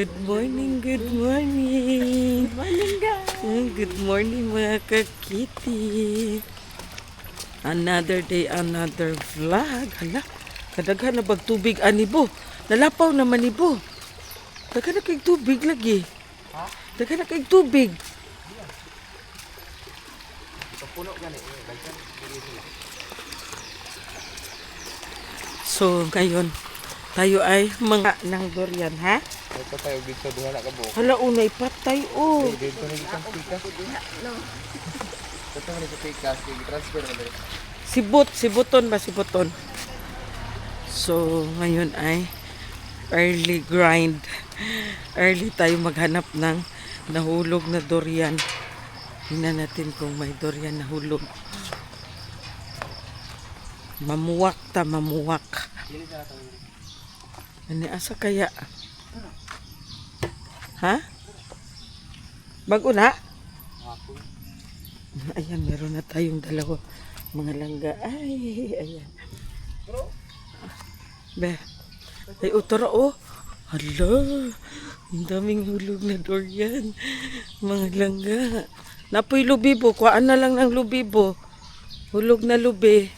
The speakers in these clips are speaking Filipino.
Good morning, good morning. Good morning, guys. Good morning mga kakiti. Another day, another vlog. Hala, kadaghan na bag tubig anibo. Nalapaw naman ibo. Daghan na kay tubig lagi. Ha? Daghan na kay tubig. Puno gani. So, ngayon, tayo ay mga ng durian, ha? Ito tayo dito duha na ka buok. Hala, unay patay, oh. Dito na itong pikas. Ito na itong pikas. Transfer na dito. Sibuton ba? Sibuton. So, ngayon ay early grind. Early tayo maghanap ng nahulog na durian. Tingnan natin kung may durian nahulog. Mamuwak ta, mamuwak. Ano asa kaya? Ha? Bago na? Ayan, meron na tayong dalawa mga langga. Ay, ayan. Be. Ay, utara, oh. Hala. Ang daming hulog na durian. Mga langga. Napoy lubibo. Kuhaan na lang ng lubibo. Hulog na lubi.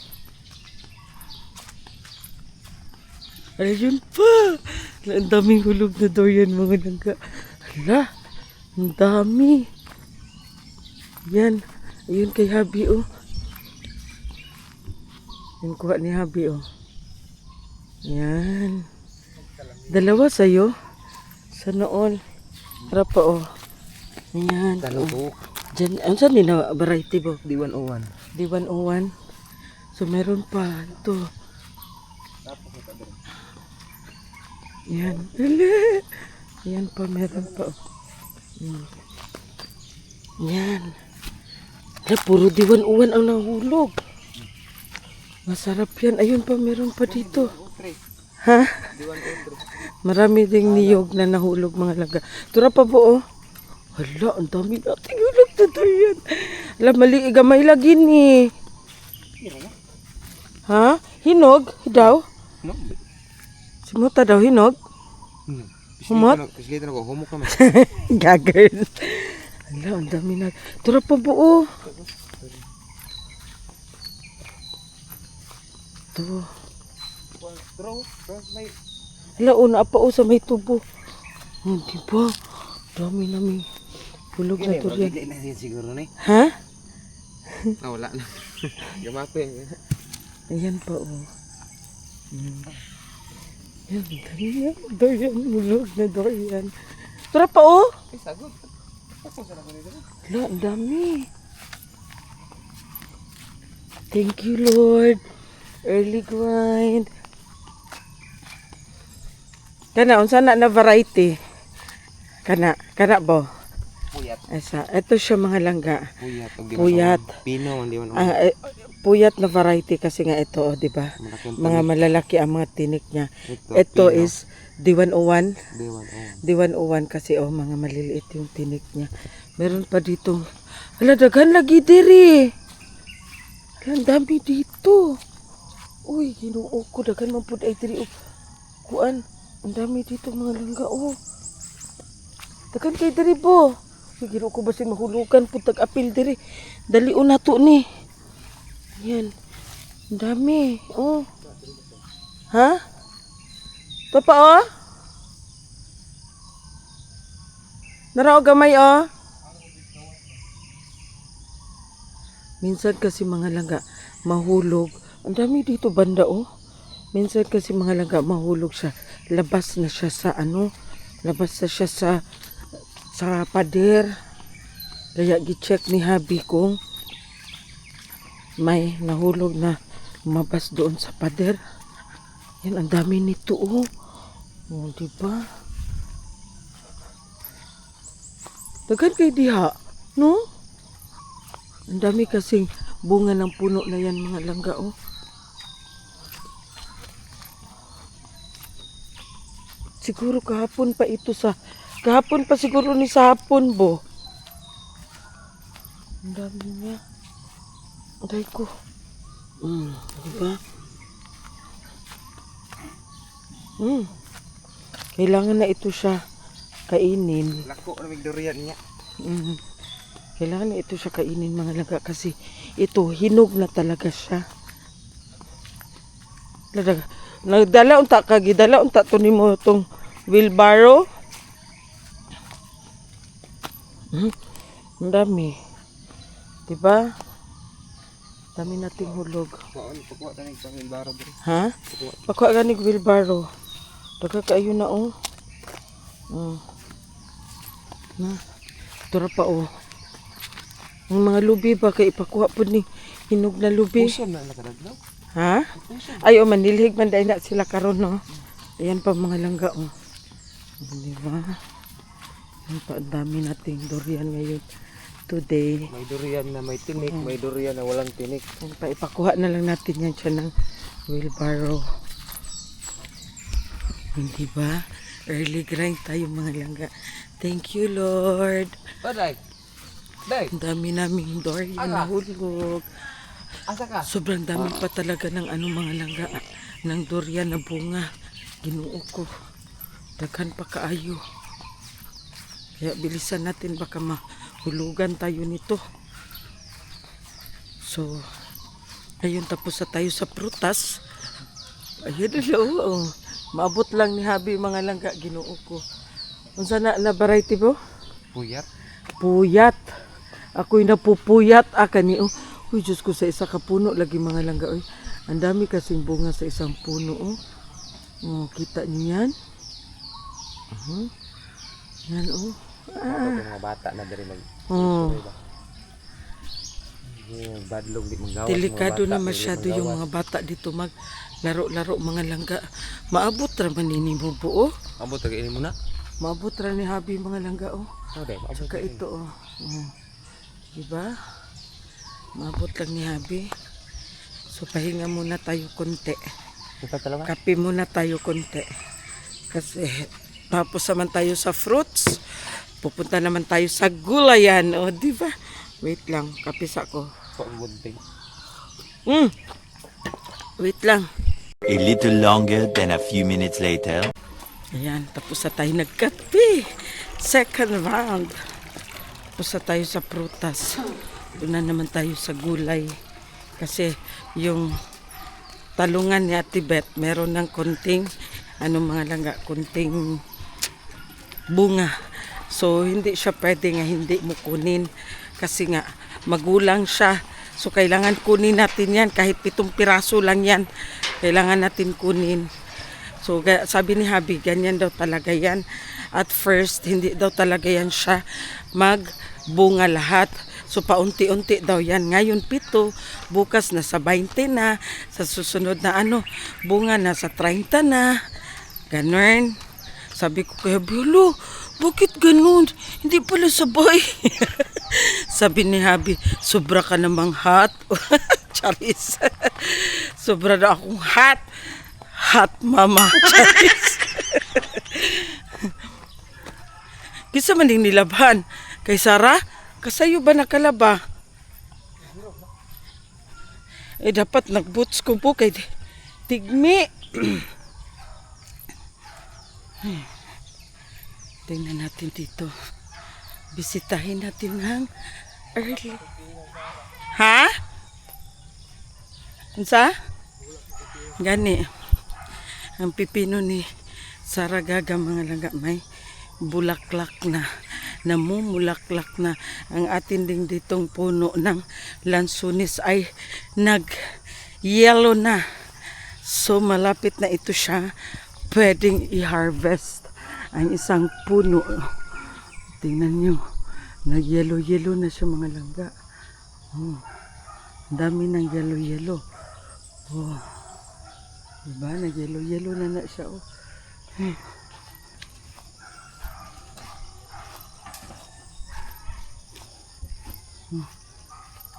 Ayun pa. Ang daming hulog na durian, mga langga. Hala. Ang dami. Yan. Ayun kay Habi, oh. Yung kuha ni Habi, oh. Yan. Dalawa sa'yo. Sa noon. Harap pa, oh. Yan. Talubok. Diyan, ano saan din na variety, bo? D101. D101. So, meron pa. Ito. Yan. Hala. Yan pa, meron pa. Yan. Hala, puro D101 ang nahulog. Masarap yan. Ayun pa, meron pa dito. Ha? Marami ding niyog na nahulog, mga laga. Tura pa po, oh. Hala, ang dami nating hulog na durian. Hala, mali, gamay lagi ni. Ha? Hinog? Daw? No? Simuta daw, hinog? Humot? Kasi ko, humok naman. Gagawin. Hala, ang dami na. Tura pa po, oh. Ito. Hala, una pa, oh, sa may tubo. Oh, diba? Dami namin hulog na durian. Hindi na yan siguro na eh. Ha? Wala na. Gamapin. Ayan pa, oh. Yan, dami yan. Durian, hulog na durian. Tura pa, oh. Ay, sagot. Hala, ang dami. Thank you, Lord. Early grind. Kana, unsa na variety? Kana bo. Puyat. Asa, ito siya mga langga. Puyat. Puyat. Pino, hindi mo Puyat na variety kasi nga ito, oh, di ba? Mga malalaki ang mga tinik niya. Ito is D101. D101 kasi, oh, mga maliliit yung tinik niya. Meron pa dito. Hala, daghan lagi diri. Hala, ang dami dito. Uy, Ginoo ko, daghan man pud ay diri. Kuan, ang dami dito mga langga, oh. Daghan kay diri po. Ginoo ko basi mahulugan pud tag-apil diri. Dali na to ni. Yan. Ang dami, oh. Ha? Ito pa, oh. Narao gamay, oh. Minsan kasi mga langga mahulog. Ang dami dito banda, oh. Minsan kasi mga langga mahulog siya. Labas na siya sa ano. Labas na siya sa pader. Kaya gi-check ni Habi kung may nahulog na mabas doon sa pader. Yan, ang dami nito, oh. Oh, diba? Daghan kay diha, no? Ang dami kasing bunga ng puno na yan, mga langga, oh. Siguro kahapon pa ito kahapon pa siguro ni sa hapon, bo. Ang dami niya. Aray ko. Diba? Kailangan na ito siya kainin. Lako na may durian niya. Mm. Kailangan ito siya kainin mga langga kasi ito hinog na talaga siya. Nagdala unta kagidala unta to nimo tong wheelbarrow. Ang dami. Diba? Dami nating hulog. Kuan pagkuha tanig sa wheelbarrow diri. Ha? Pakuha ganig wheelbarrow. Daga kaayo na oh. Na. Tura pa oh. Ang mga lubi ba kay ipakuha po ni hinog na lubi. Puso na nakadaglaw. Ha? Ay oh manilhig man dai na sila karon no. Ayan pa mga langga oh. Di ba? Ang pa ang dami nating durian ngayon today. May durian na may tinik, may durian na walang tinik. Ang pa ipakuha na lang natin yan siya ng wheelbarrow. Hindi ba? Early grind tayo mga langga. Thank you Lord. Baday. Day. Ang dami naming durian na hulog. Asa ka? Sobrang dami pa talaga ng ano mga langga. Ng durian na bunga. Ginoo ko. Daghan pa kaayo. Kaya bilisan natin baka mahulugan tayo nito. So, ayun tapos na tayo sa prutas. Ayun na oo. Maabot lang ni Habi mga langga ginoo ko. Unsa na variety mo? Puyat. Puyat. Ako'y napupuyat ni oh. Uy, Diyos ko sa isa ka puno lagi mga langga. Uy, ang dami kasing bunga sa isang puno oh. Oh, kita niyo yan? Yan oh. Mga bata na diri mag. Oh. Yung badlong di manggawas. Delikado na masyado yung mga bata dito mag laro-laro mga langga. Maabot ra man ni buo. Abot tagain mo na. Maabot ra ni Habi mga langga oh. Okay, abot Saka ito oh. Diba? Maabot lang ni Habi. So pahinga muna tayo konti. Kita talaga. Kape muna tayo konti. Kasi tapos naman tayo sa fruits. Pupunta naman tayo sa gulayan. O, di ba? Wait lang. Kape sa ko. Paggunting. Wait lang. A little longer than a few minutes later. Ayan. Tapos na tayo nagkape. Second round. Tapos na tayo sa prutas. Doon na naman tayo sa gulay. Kasi yung talungan ni Ate Beth, meron ng konting, mga langga, konting bunga. So, hindi siya pwede nga hindi mo kunin. Kasi nga, magulang siya. So, kailangan kunin natin yan. Kahit 7 piraso lang yan. Kailangan natin kunin. So, sabi ni Habi, ganyan daw talaga yan. At first, hindi daw talaga yan siya magbunga lahat. So, paunti-unti daw yan. Ngayon, 7. Bukas, nasa 20 na. Sa susunod na bunga, nasa 30 na. Ganun. Sabi ko kaya, Bilo, bakit ganun? Hindi pala sabay. Sabi ni Habi, sobra ka namang hot. Charis. Sobra na akong hot. Hot mama. Charis. Kisa man din nilabhan. Kay Sarah, kasayo ba nakalaba? Dapat nagboots ko po kay Tigmi. Tingnan natin dito. Bisitahin natin ng early. Ha? Unsa? Gani. Ang pipino ni Saragaga mga langga may bulaklak na. Namumulaklak na. Ang atin ding ditong puno ng lansunis ay nag-yellow na. So malapit na ito siya. Pwedeng i-harvest ang isang puno. Tingnan nyo. Nag-yellow-yellow na siya mga langga. Oh, dami ng yellow-yellow. Oh, diba? Nag-yellow-yellow na siya. Oh.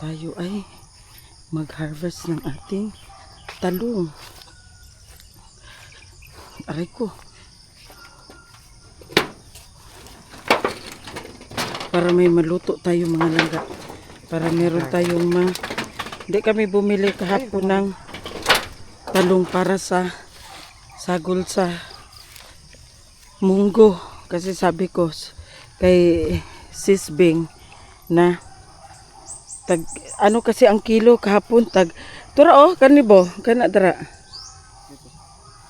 Tayo ay mag-harvest ng ating talong. Aray ko. Para may maluto tayo mga langga. Para meron tayong hindi kami bumili kahapon ng talong para sa sagol sa munggo. kasi sabi ko kay Sis Bing na tag ano kasi ang kilo kahapon tag tura kanibo kana dara.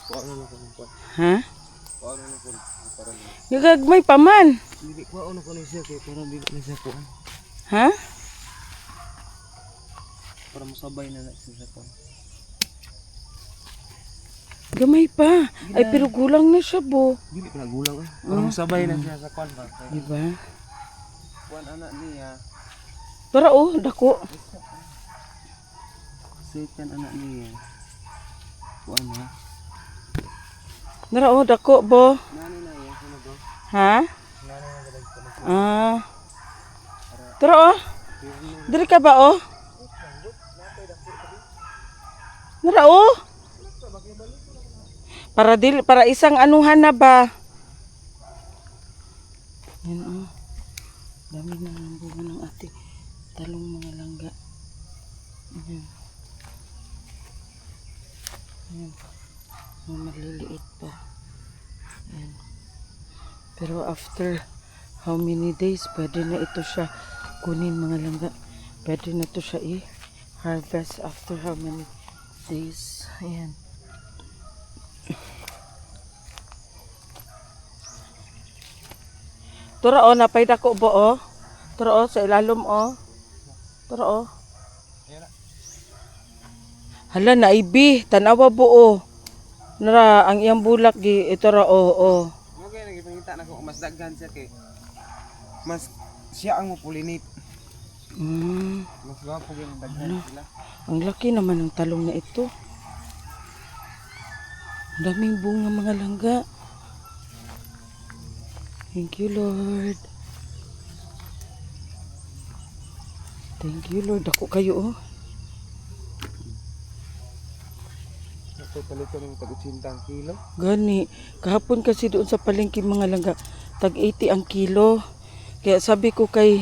Kuha na ko ng kuha. Ha? Kuha na ko para Gagmay pa man. dili kuha na ko ni siya kay para dili na siya kuha. Ha? Para masabay na siya kuha. Gamay pa. Ay pero gulang na siya bo. Dili pa gulang Para masabay na siya sa kuha ba. Diba? Kuha anak niya. Tara dako. Second anak niya. Kuha na. Tara dako bo. Nani na yan sino ba? Ha? Nani na gadag ko. Ah. Tara Diri ka ba Nara para isang anuhan na ba? Yan dami na ng bunga ng ating talong mga langga. Ayan. Maliliit pa. Ayan. Pero after how many days pwede na ito siya kunin mga langga. Pwede na ito siya i-harvest after how many days. Ayan. Tura napay dako bo Tura sa ilalom Tura Hala na ibi tanawa bo Nara ang iyang bulak gi ito ra Mo kay nagipangita na ko mas daghan siya kay mas siya ang mo-pollinate. Mas gapo gyud daghan sila. Ang laki naman ng talong na ito. Ang daming bunga mga langga. Thank you, Lord. Thank you, Lord. Ako kayo, Ito palito ng tag-80 ang kilo. Gani. Kahapon kasi doon sa palengke mga langga, tag 80 ang kilo. Kaya sabi ko kay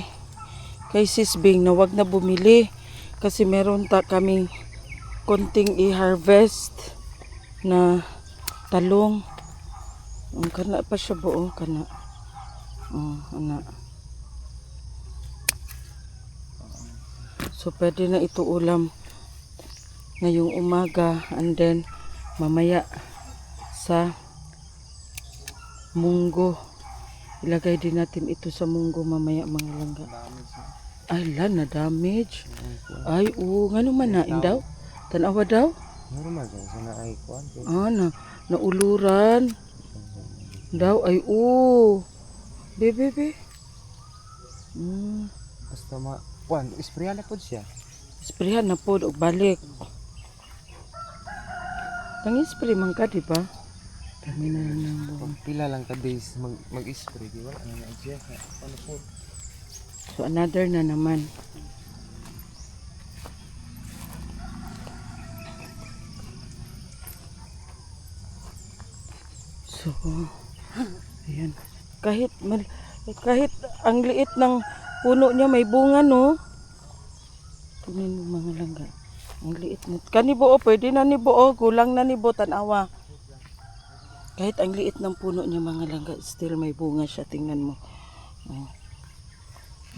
Sis Bing na wag na bumili. Kasi meron kaming konting i-harvest na talong. Ang kana pa siya buo, kana. Ana. So pwede na ito ulam ngayong umaga and then mamaya sa munggo. Ilagay din natin ito sa munggo mamaya mga langga. Ay na damage. Ay ngano man na daw? Tanawa daw? Normal sa na ay kuan. Nauluran. Daw ay Bebe. Basta kuan, isprayan na pod siya. Isprehan na po og balik. Nang-spray man ka, di ba? Dami na lang ng Pag pila lang ka days mag-spray, di ba? Ano na siya? Ano po? So another na naman. So, ayan. Kahit ang liit ng puno niya may bunga, no? Tingnan mo mga langga. Ang liit na. Kanibo pwede na ni buo, gulang na ni bo tanawa. Kahit ang liit ng puno niya mga langga, still may bunga siya. Tingnan mo. Oh.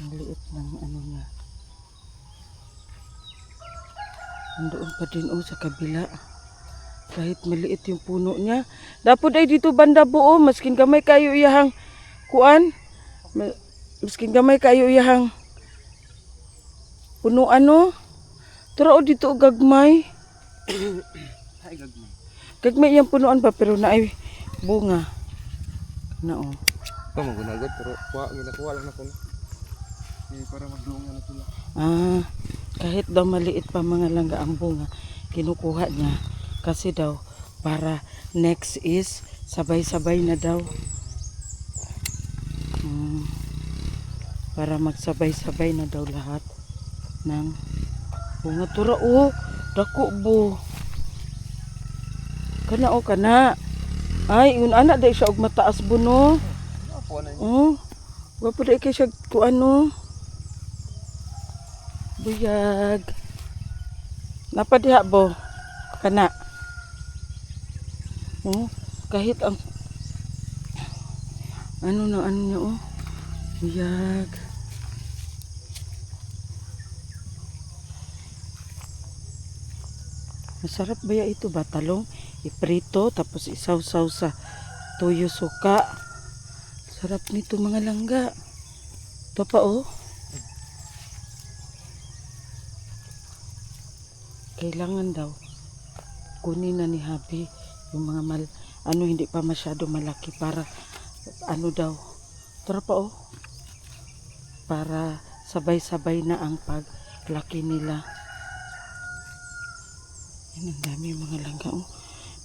Ang liit ng ano niya. Nandoon pa din sa kabila. Kahit maliit yung puno niya. Dapat ay dito banda buo, maskin gamay kayo iyahang kuan. Maskin gamay kayo iyahang puno Turo dito gagmay. Ay gagmay. Gagmay yung punuan pa pero naay bunga. Ito magunagot pero ginakuha lang na ko. Para magdunga na sila. Kahit daw maliit pa mga langga ang bunga, kinukuha niya. Kasi daw para next is sabay-sabay na daw. Para magsabay-sabay na daw lahat ng bunga. Tura dako bo. Kana ay anak dai siya og mataas bo no. Apo na. Wapo dai kay siya kuano. Buyag. Napa diha bo? Kana. Ano niya oh. Biyag. Masarap ba ya ito ba? Talong, iprito, tapos isaw-saw sa toyo suka. Sarap nito mga langga. Ito pa oh. Kailangan daw kunin na ni Habi yung mga hindi pa masyado malaki para daw. Tara pa oh. Para sabay-sabay na ang paglaki nila. Yan, ang dami mga langga oh.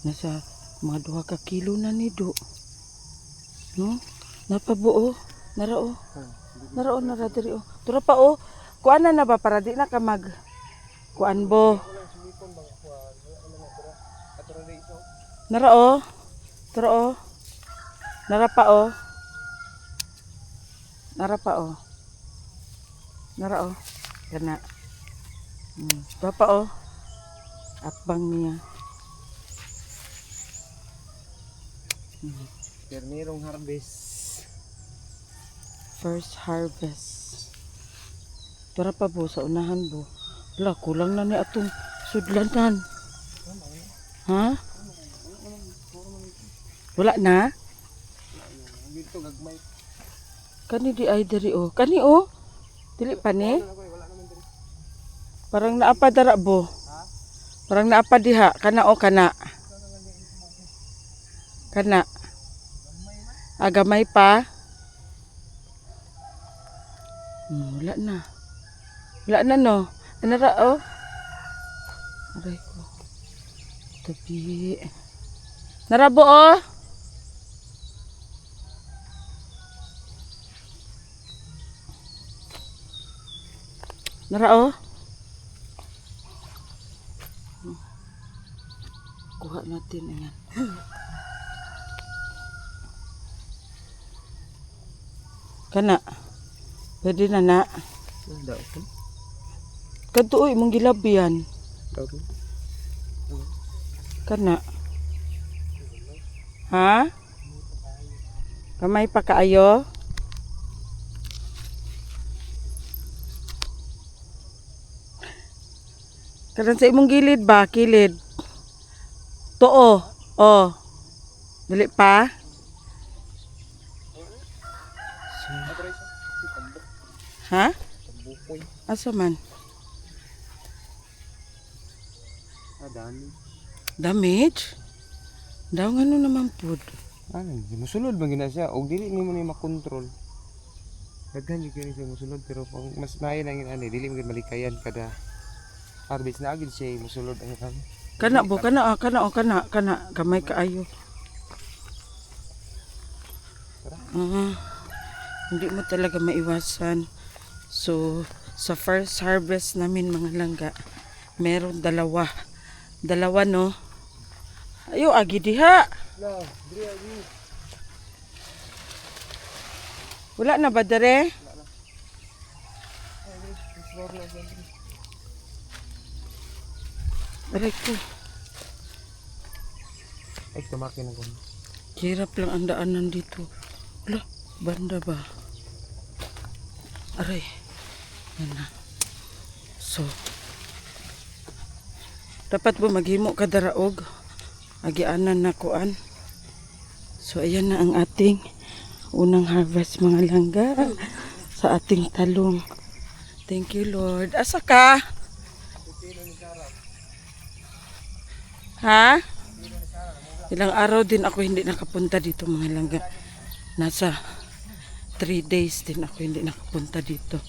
Nasa mga 2 kilo na ni Do. No? Napabuo. Narao. Narao na diri oh. Tara pa oh. Kuan na ba para di na ka mag kuan bo. Narao. Tara oh. Nara pa oh. Nara pa oh. Nara oh. Kana. Bapa oh. Atbang niya. Ternirong harvest. First harvest. Tara pa bo sa unahan bo. Wala, kulang na ni atong sudlanan. Ha? Wala na? Dito gagmay. Kani di ay diri oh. Kani oh. Dili pa ni. Parang naapa dara bo. Parang naapa diha. Kana o kana. Kana. Agamay pa. Wala na. Wala na no. Anara oh. Aray ko. Tabi. Narabo oh. Nara oh. Kuha natin ayan. Kana. Pwede na na. Daw ko. Kadto oy mong gilabihan. Daw ko. Kana. Ha? Kamay pa kaayo? Karon sa imong gilid ba? Kilid. Too. Oh. Dili pa? Ha? Bukoy. Asa man? Dami. Damage? Daw nga naman food. Ano, musulod ba gina siya? O dili ni mo ni makontrol. Daghan yung kini siya musulod pero pag mas maayo lang yun dili mo malikayan kada harvest na agad siya musulod ang ano. Kana bo, kana gamay kaayo. Hindi mo talaga maiwasan. So, sa first harvest namin mga langga, meron dalawa. Dalawa no. Ayo, agi diha. Wala na ba dere? Aray ko. Ay, tumakin ako. Hirap lang ang daanan dito. Wala, banda ba? Aray. Yan na. So, dapat ba maghimo ka daraog? Agianan na kuan. So, ayan na ang ating unang harvest mga langga sa ating talong. Thank you, Lord. Asa ka? Ha? Ilang araw din ako hindi nakapunta dito mga langga. Nasa 3 days din ako hindi nakapunta dito.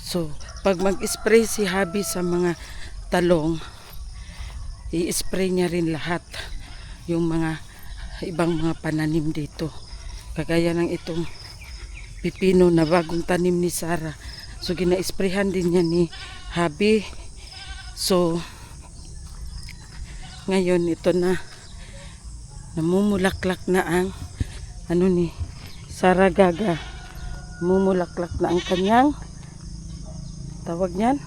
So, pag mag-spray si Habi sa mga talong, i-spray niya rin lahat yung mga ibang mga pananim dito. Kagaya ng itong pipino na bagong tanim ni Sarah. So, gina-sprayhan din niya ni Habi. So, ngayon ito na namumulaklak na ang ni Sarah Gaga. Namumulaklak na ang kanyang tawag niyan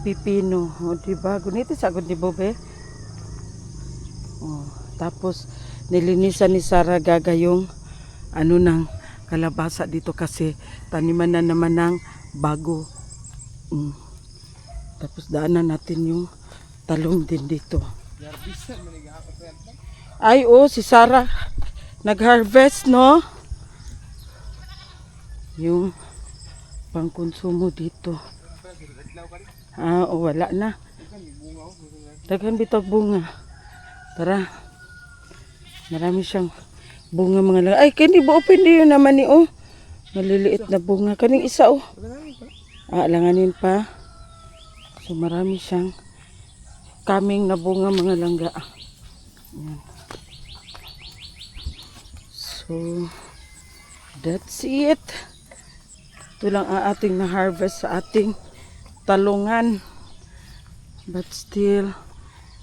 pipino. O, diba? Guniti sa agad ni Bobe. O, tapos, nilinisan ni Sarah Gaga yung ano ng kalabasa dito kasi taniman na naman ng bago. Tapos daanan natin yung talong din dito. Ay, si Sarah nag-harvest, no? Yung pangkonsumo dito. Wala na. Daghan bitag bunga. Tara. Marami siyang bunga mga lang. Ay, kani ba open din naman ni maliliit na bunga. Kaning isa langanin pa. So marami siyang kaming na bunga mga langga. Ayan. So that's it. Ito lang ang ating na-harvest sa ating talungan. But still,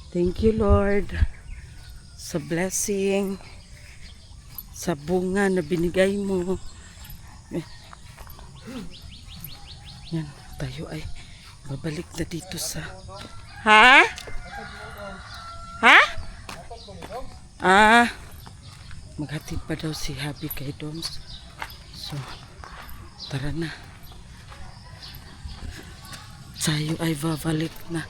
thank you Lord sa blessing, sa bunga na binigay mo. Yan, tayo ay babalik na dito sa... Ha? Maghatid pa daw si Habi kay Doms. So, tara na. Tayo ay babalik na.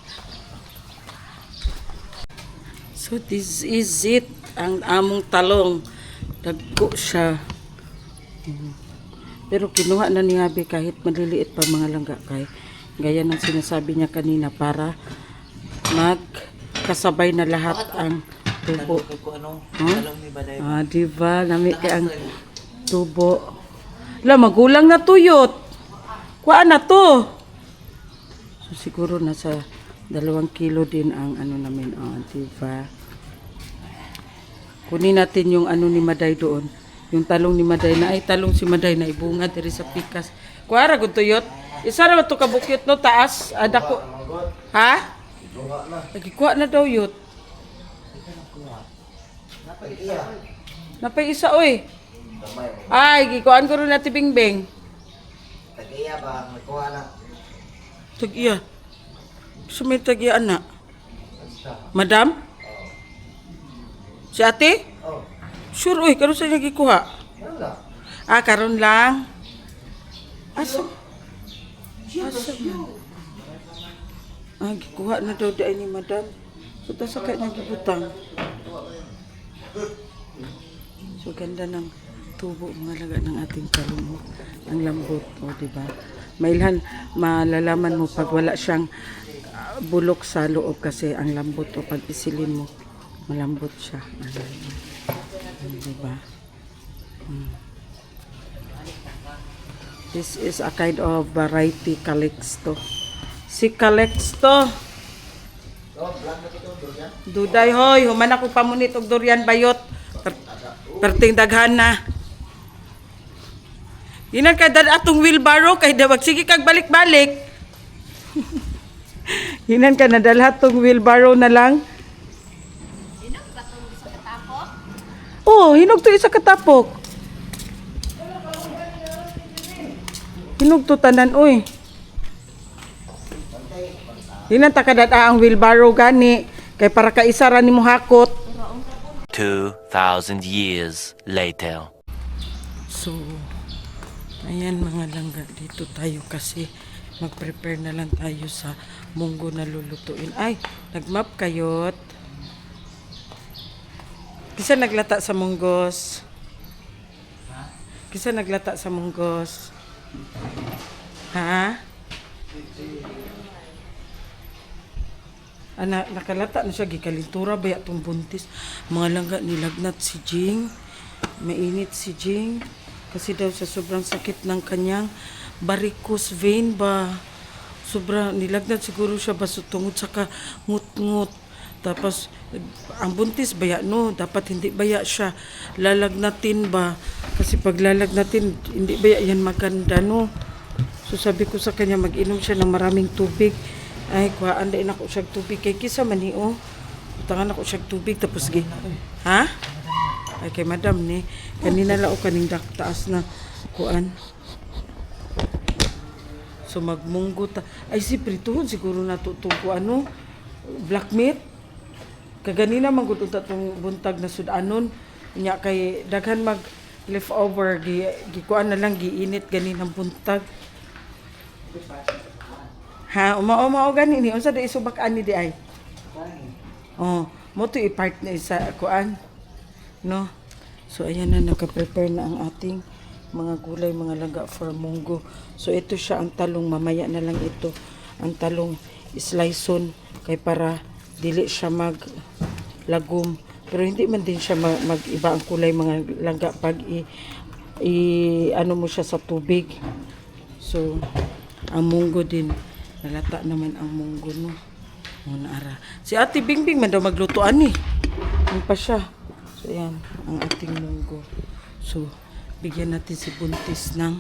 So this is it. Ang among talong. Dagko siya. Pero kinuha na ni Habi kahit maliliit pa mga langga kay. Gaya ng sinasabi niya kanina para magkasabay na lahat ang tubo. Diba? Nami kay ang tubo. Magulang na tuyot. Kuha na to. So siguro nasa 2 kilo din ang ano namin. Diba? Kunin natin yung ano ni Maday doon. Yung talong ni Maday na ay talong si Maday na ibunga diri sa pikas. Kuha ra gud tuyot. Isa ra to kabukyot no taas. Dako. Ha? Lagi kuha na daw yut. Napay isa oy. Ay, gikuan ko rin na tibingbing. Tag-iya ba? Magkuha na. Tag-iya. Sumay tag-iya na. Madam? Si ate? Oh. Sure oy, karon sa niya gikuha. Karon lang. Asa? Gikuha na daw dahil ni madam. So, sa kanya gibutang. So, ganda ng tubo, mga laga ng ating talong. Ang lambot, diba? Mailhan, malalaman mo pag wala siyang bulok sa loob kasi ang lambot pag isilin mo, malambot siya. Diba? This is a kind of variety Calixto. Si Calixto. Duday hoy, human ako pamunit og durian bayot. Perting daghan na. Inan kay dad atong wheelbarrow kay dawag sige kag balik-balik. Inan ka nadalhat tong wheelbarrow na lang. Hinog ba ito sa katapok? Hinog to isa katapok. Hinog to tanan oy. Inan ta kadad ang wheelbarrow gani kay para ka isa ra nimo hakot. 2,000 years later. So, ayan mga langga, dito tayo kasi mag-prepare na lang tayo sa munggo na lulutuin. Ay, nagmap kayot. Kisa naglata sa munggos? Kisa naglata sa munggos? Ha? Nakalata na siya, gikalintura ba itong buntis. Mga langga, nilagnat si Jing. Mainit si Jing. Kasi daw sa sobrang sakit ng kanyang varicose vein ba. Sobrang nilagnat siguro siya baso tungod sa ngut-ngut. Tapos, ang buntis baya no, dapat hindi baya siya lalagnatin ba. Kasi pag lalagnatin, hindi baya yan maganda no. So sabi ko sa kanya, mag-inom siya ng maraming tubig. Ay, kuhaan din ako siya tubig. Kay kisa man utangan ako siya tubig. Tapos, ha? Ay, kay madam ni. Kanina lao kaning taas na kuan. So magmunggo ta. Ay si prituhon siguro natutong ko ano, black meat. Kaganina man gud unta tong buntag na sudanon. Nya kay daghan mag leftover gikuan na lang giinit ganinang buntag. Ha, umao gani ni unsa di isubak ani di ay. Oh, mo to i-part na sa kuan. No. So ayan na naka-prepare na ang ating mga gulay, mga langga for munggo. So ito siya ang talong, mamaya na lang ito. Ang talong sliceon kay para dili siya mag lagom. Pero hindi man din siya mag-iba ang kulay mga langga pag ano mo siya sa tubig. So ang munggo din, nalata naman ang munggo no. Muna ara. Si Ate Bingbing man daw maglutuan ni. Ano pa siya? So ayan, ang ating munggo. So bigyan natin si Buntis ng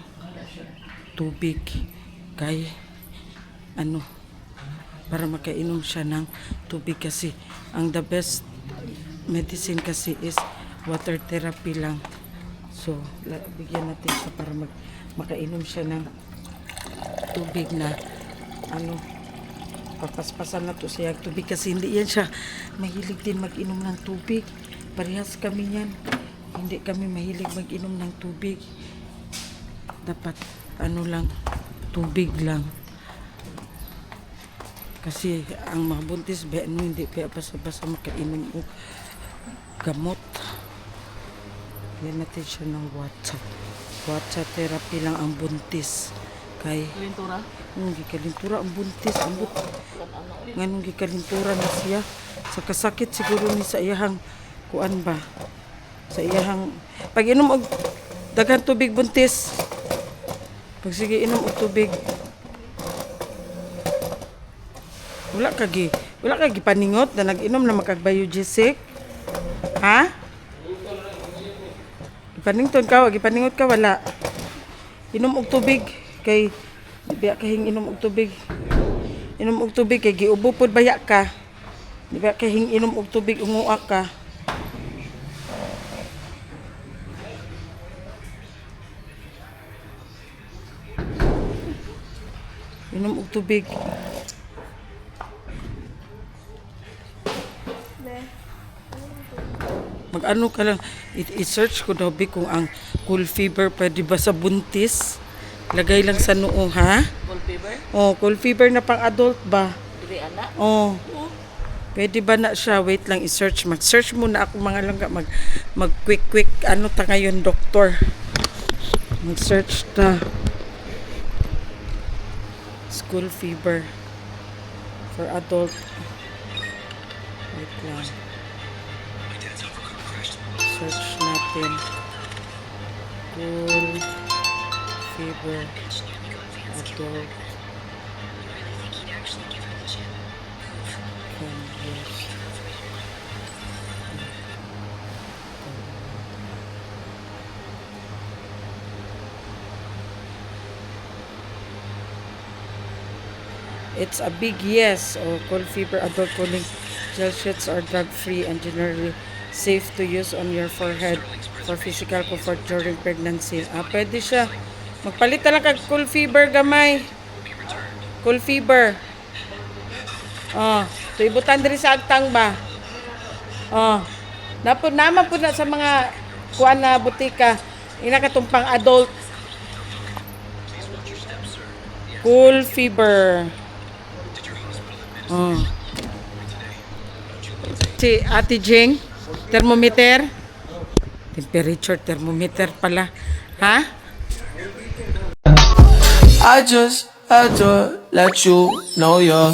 tubig kay ano para makainom siya ng tubig kasi ang the best medicine kasi is water therapy lang. So bigyan natin siya para makainom siya ng tubig na ano papaspasan na to siya tubig kasi hindi yan siya mahilig din mag-inom ng tubig. Parehas kami yan. Hindi kami mahilig mag-inom ng tubig. Dapat ano lang, tubig lang. Kasi ang mga buntis, hindi kaya basta-basta makainom o gamot. Yan natin siya ng watsa. Watsa therapy lang ang buntis. Kay kalintura? Gikalintura ang buntis. Nganong gikalintura na siya. Sa kasakit siguro ni sa iyahang kuan ba? Sa iyahang pag inom og daghan tubig buntis. Pag sige inom og tubig. Wala kagi paningot na nag-inom na makag-biogesic. Ha? Gipaningot ka wala. Inom og tubig kay biya kahing inom og tubig. Inom og tubig kay giubo pod baya ka. Di ba kahing inom og tubig unguak ka. Inom og tubig. Mag-ano ka lang, i-search ko daw kung ang cool fever pwede ba sa buntis. Lagay lang sa noo, ha? Cold fever? Oh, cool fever na pang adult ba? Dili ana. Oh. Pwede ba na siya? Wait lang, i-search. Mag-search muna ako mga langga. Mag-quick, ano ta ngayon, doktor? Mag-search ta. School fever for adult. Wait lang. Search natin. Cool fever adult. It's a big yes. Cold fever adult cooling gel sheets are drug-free and generally safe to use on your forehead for physical comfort during pregnancy. Pwede siya. Magpalit na lang kag cool fever gamay. Cool fever. Tuibutan diri sa agtang ba? Naman po na sa mga kuan na butika. Ina katong pang adult. Cool fever. Si Ate Jing, thermometer. Temperature thermometer pala. Ha? I just had to let you know you're